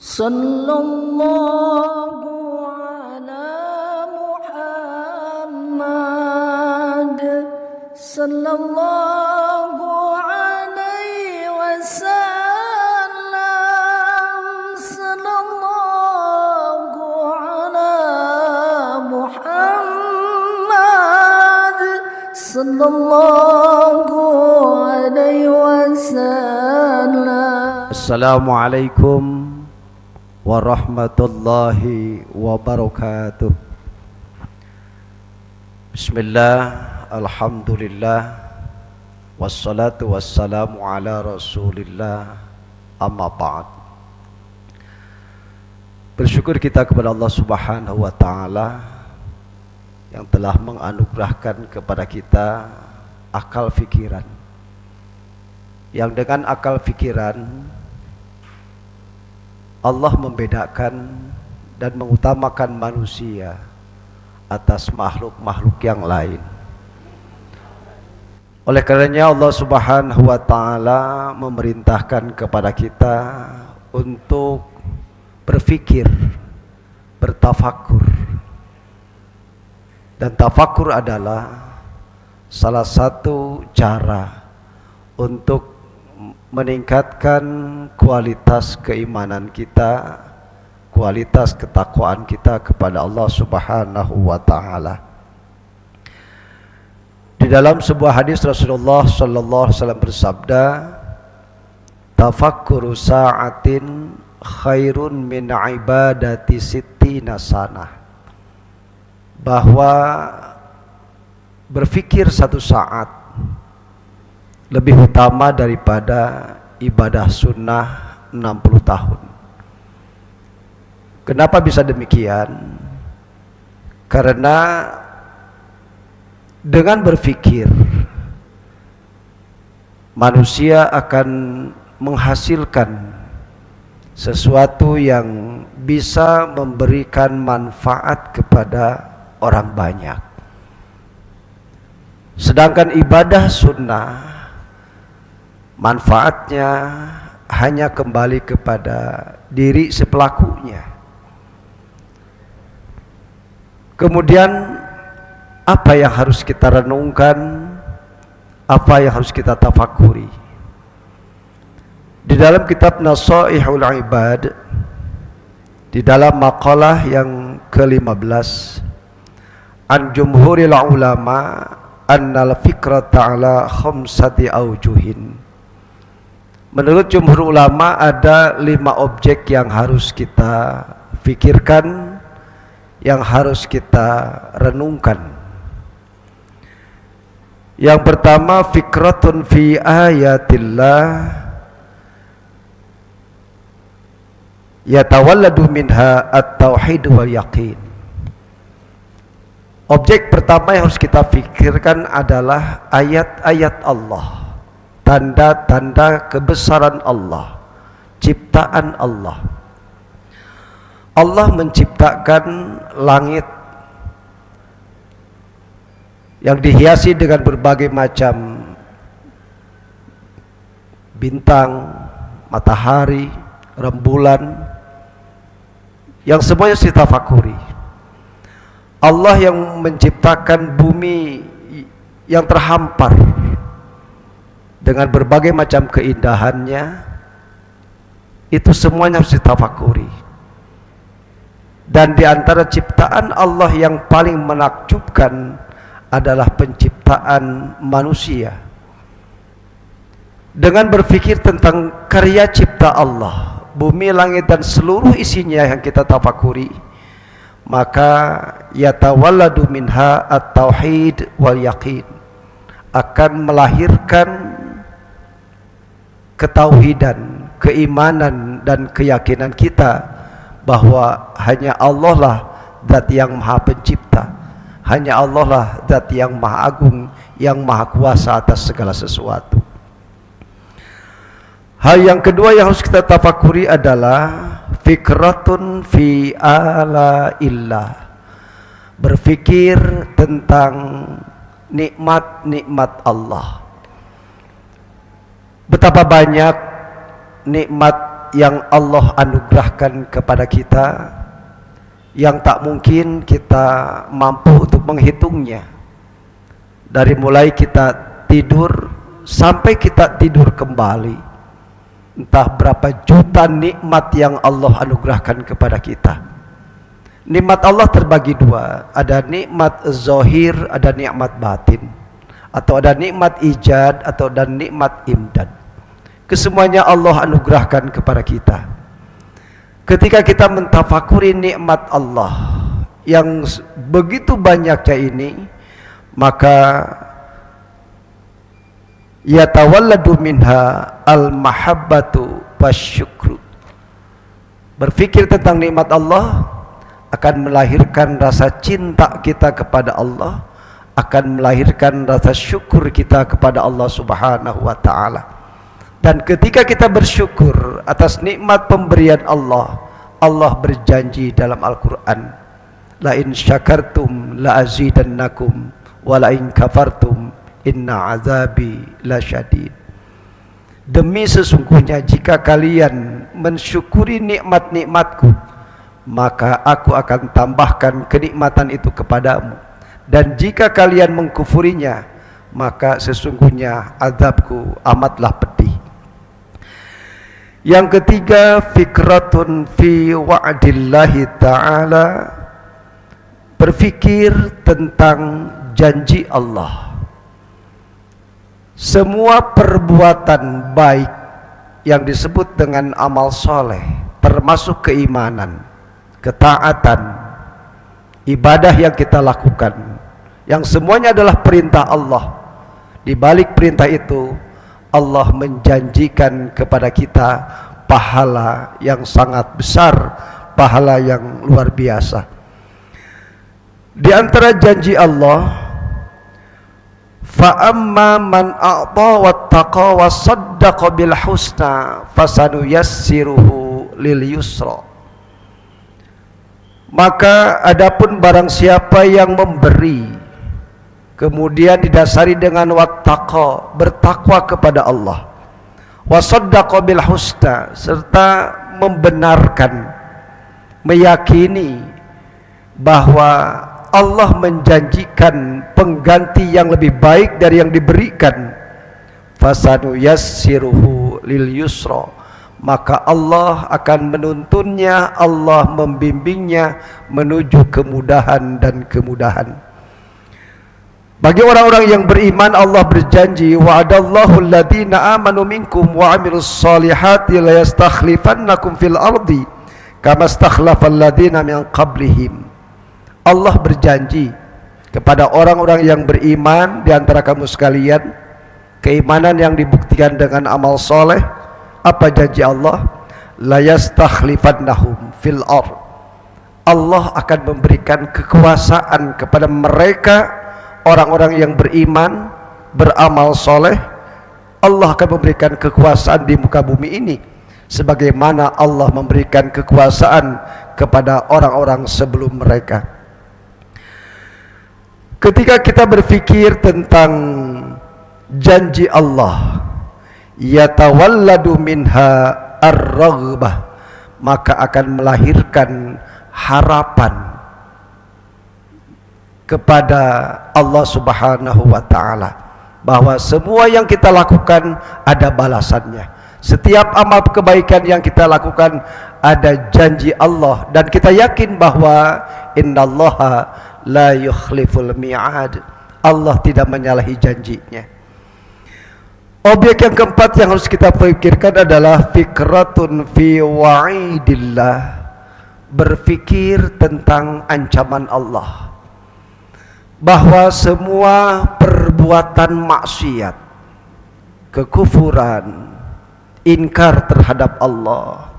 Sallallahu ala Muhammad sallallahu alaihi wasallam. Sallallahu ala Muhammad sallallahu alaihi wasallam. Assalamualaikum warahmatullahi wabarakatuh. Bismillah, alhamdulillah, wassalatu wassalamu ala rasulillah, amma ba'd. Bersyukur kita kepada Allah subhanahu wa ta'ala yang telah menganugerahkan kepada kita akal fikiran, yang dengan akal fikiran Allah membedakan dan mengutamakan manusia atas makhluk-makhluk yang lain. Oleh karenanya Allah subhanahu wa ta'ala memerintahkan kepada kita untuk berfikir, bertafakur. Dan tafakur adalah salah satu cara untuk meningkatkan kualitas keimanan kita, kualitas ketakwaan kita kepada Allah subhanahu wa ta'ala. Di dalam sebuah hadis Rasulullah sallallahu alaihi wasallam bersabda, tafakkuru sa'atin khairun min ibadati sittina sanah. Bahwa berfikir satu saat lebih utama daripada ibadah sunnah 60 tahun. Kenapa bisa demikian? Karena dengan berfikir manusia akan menghasilkan sesuatu yang bisa memberikan manfaat kepada orang banyak. Sedangkan ibadah sunnah manfaatnya hanya kembali kepada diri sepelakunya. Kemudian apa yang harus kita renungkan, apa yang harus kita tafakuri? Di dalam kitab Nasaihul Ibad, di dalam maqalah yang ke-15, an jumhuril ulama annal fikrata ala khamsati aujuhin. Menurut jumhur ulama ada 5 objek yang harus kita fikirkan, yang harus kita renungkan. Yang pertama, fikratun fi ayatillah yatawalladu minha at-tauhid wal yaqin. Objek pertama yang harus kita fikirkan adalah ayat-ayat Allah, tanda-tanda kebesaran Allah, ciptaan Allah. Allah menciptakan langit yang dihiasi dengan berbagai macam bintang, matahari, rembulan, yang semuanya kita tafakuri. Allah yang menciptakan bumi yang terhampar dengan berbagai macam keindahannya, itu semuanya harus ditafakuri. Dan di antara ciptaan Allah yang paling menakjubkan adalah penciptaan manusia. Dengan berpikir tentang karya cipta Allah, bumi, langit dan seluruh isinya yang kita tafakuri, maka yatawalladu minha at-tauhid wal yaqin, akan melahirkan ketauhidan, keimanan dan keyakinan kita bahwa hanya Allah lah zat yang maha pencipta, hanya Allah lah zat yang maha agung, yang maha kuasa atas segala sesuatu. Hal yang kedua yang harus kita tafakuri adalah fikratun fi ala illah, berfikir tentang nikmat-nikmat Allah. Betapa banyak nikmat yang Allah anugerahkan kepada kita yang tak mungkin kita mampu untuk menghitungnya. Dari mulai kita tidur sampai kita tidur kembali, entah berapa juta nikmat yang Allah anugerahkan kepada kita. Nikmat Allah terbagi dua, ada nikmat zahir, ada nikmat batin, atau ada nikmat ijad, atau dan nikmat imdad. Kesemuanya Allah anugerahkan kepada kita. Ketika kita mentafakuri nikmat Allah yang begitu banyaknya ini, maka yatawalladu minha al-mahabbatu wasyukru. Berfikir tentang nikmat Allah akan melahirkan rasa cinta kita kepada Allah, akan melahirkan rasa syukur kita kepada Allah Subhanahu wa ta'ala. Dan ketika kita bersyukur atas nikmat pemberian Allah, Allah berjanji dalam Al-Quran, la in syakartum la azidannakum wa la in kafartum inna azabi lasyadid. Demi sesungguhnya jika kalian mensyukuri nikmat-nikmatku, maka aku akan tambahkan kenikmatan itu kepadamu, dan jika kalian mengkufurinya, maka sesungguhnya azabku amatlah pedih. Yang ketiga, fikratun fi wa'dillahi ta'ala, berfikir tentang janji Allah. Semua perbuatan baik yang disebut dengan amal soleh, termasuk keimanan, ketaatan, ibadah yang kita lakukan, yang semuanya adalah perintah Allah. Di balik perintah itu, Allah menjanjikan kepada kita pahala yang sangat besar, pahala yang luar biasa. Di antara janji Allah, fa amma man a'ta wattaqa wa saddaqa bil husna fasanuyassiruhu lil yusra. Maka adapun barang siapa yang memberi kemudian didasari dengan wattaqa, bertakwa kepada Allah, wasaddaqa bil husna, serta membenarkan, meyakini bahwa Allah menjanjikan pengganti yang lebih baik dari yang diberikan, fasanu yassiruhu lil yusra, maka Allah akan menuntunnya, Allah membimbingnya menuju kemudahan dan kemudahan. Bagi orang-orang yang beriman, Allah berjanji, wa'adallahu alladhina amanu minkum wa amilus salihati la yastakhlifannakum fil ardi kama istakhlafal ladhina min qablihim. Allah berjanji kepada orang-orang yang beriman di antara kamu sekalian, keimanan yang dibuktikan dengan amal soleh. Apa janji Allah? La yastakhlifannahum fil ard. Allah akan memberikan kekuasaan kepada mereka, orang-orang yang beriman, beramal soleh. Allah akan memberikan kekuasaan di muka bumi ini, sebagaimana Allah memberikan kekuasaan kepada orang-orang sebelum mereka. Ketika kita berfikir tentang janji Allah, yatawalladu minha ar-raghbah, maka akan melahirkan harapan kepada Allah Subhanahu wa ta'ala, bahwa semua yang kita lakukan ada balasannya. Setiap amal kebaikan yang kita lakukan ada janji Allah, dan kita yakin bahwa innallaha la yukhliful mi'ad, Allah tidak menyalahi janjinya. Objek yang keempat yang harus kita pikirkan adalah fikratun fi wa'idillah, berfikir tentang ancaman Allah, bahwa semua perbuatan maksiat, kekufuran, inkar terhadap Allah,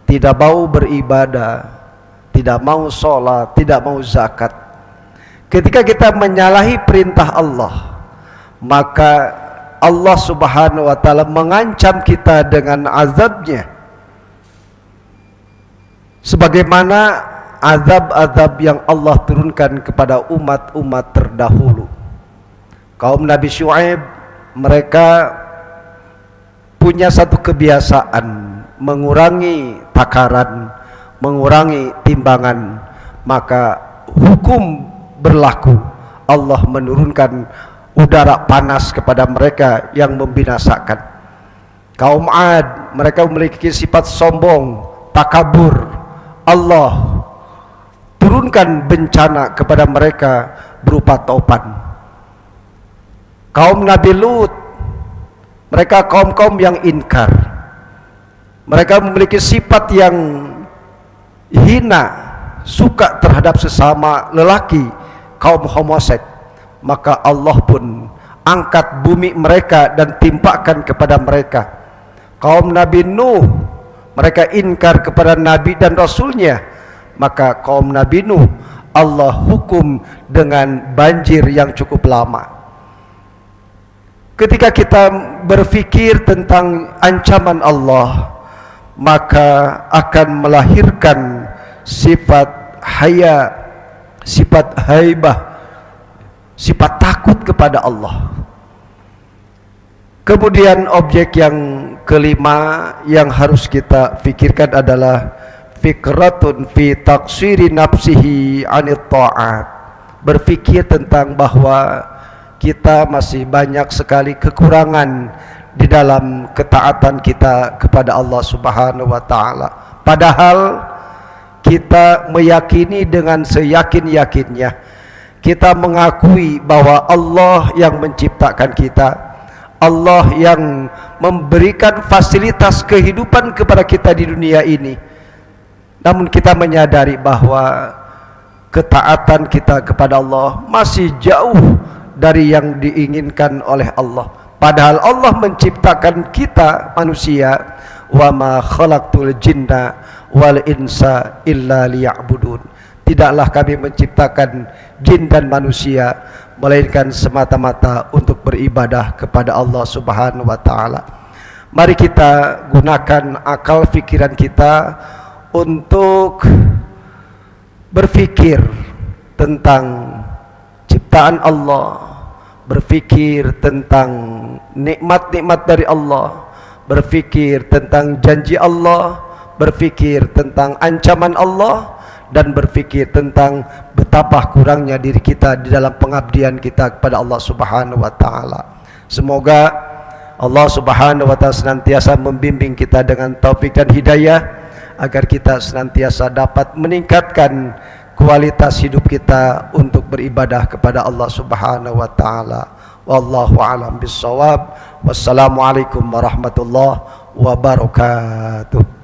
tidak mau beribadah, tidak mau sholat, tidak mau zakat, ketika kita menyalahi perintah Allah, maka Allah Subhanahu wa ta'ala mengancam kita dengan azabnya, sebagaimana azab-azab yang Allah turunkan kepada umat-umat terdahulu. Kaum Nabi Syuaib, mereka punya satu kebiasaan, mengurangi takaran, mengurangi timbangan, maka hukum berlaku. Allah menurunkan udara panas kepada mereka yang membinasakan. Kaum Ad, mereka memiliki sifat sombong, takabur. Allah turunkan bencana kepada mereka berupa topan. Kaum Nabi Lut, mereka kaum-kaum yang inkar. Mereka memiliki sifat yang hina, suka terhadap sesama lelaki, kaum homoseks. Maka Allah pun angkat bumi mereka dan timpakan kepada mereka. Kaum Nabi Nuh, mereka inkar kepada Nabi dan Rasulnya, maka kaum Nabi Nuh Allah hukum dengan banjir yang cukup lama. Ketika kita berfikir tentang ancaman Allah, maka akan melahirkan sifat haya, sifat haibah, sifat takut kepada Allah. Kemudian objek yang kelima yang harus kita fikirkan adalah fikratun fi taksiri nafsihi anit ta'at. Berfikir tentang bahwa kita masih banyak sekali kekurangan di dalam ketaatan kita kepada Allah Subhanahu wa taala. Padahal kita meyakini dengan seyakin-yakinnya, kita mengakui bahwa Allah yang menciptakan kita, Allah yang memberikan fasilitas kehidupan kepada kita di dunia ini. Namun kita menyadari bahwa ketaatan kita kepada Allah masih jauh dari yang diinginkan oleh Allah. Padahal Allah menciptakan kita manusia, wa ma khalaqtul jinna wal insa illa liya'budun. Tidaklah kami menciptakan jin dan manusia melainkan semata-mata untuk beribadah kepada Allah Subhanahu wa taala. Mari kita gunakan akal fikiran kita untuk berfikir tentang ciptaan Allah, berfikir tentang nikmat-nikmat dari Allah, berfikir tentang janji Allah, berfikir tentang ancaman Allah, dan berfikir tentang betapa kurangnya diri kita di dalam pengabdian kita kepada Allah Subhanahu wa taala. Semoga Allah Subhanahu wa taala senantiasa membimbing kita dengan taufik dan hidayah agar kita senantiasa dapat meningkatkan kualitas hidup kita untuk beribadah kepada Allah Subhanahu wa taala. Wallahu a'lam bissawab. Wassalamualaikum warahmatullahi wabarakatuh.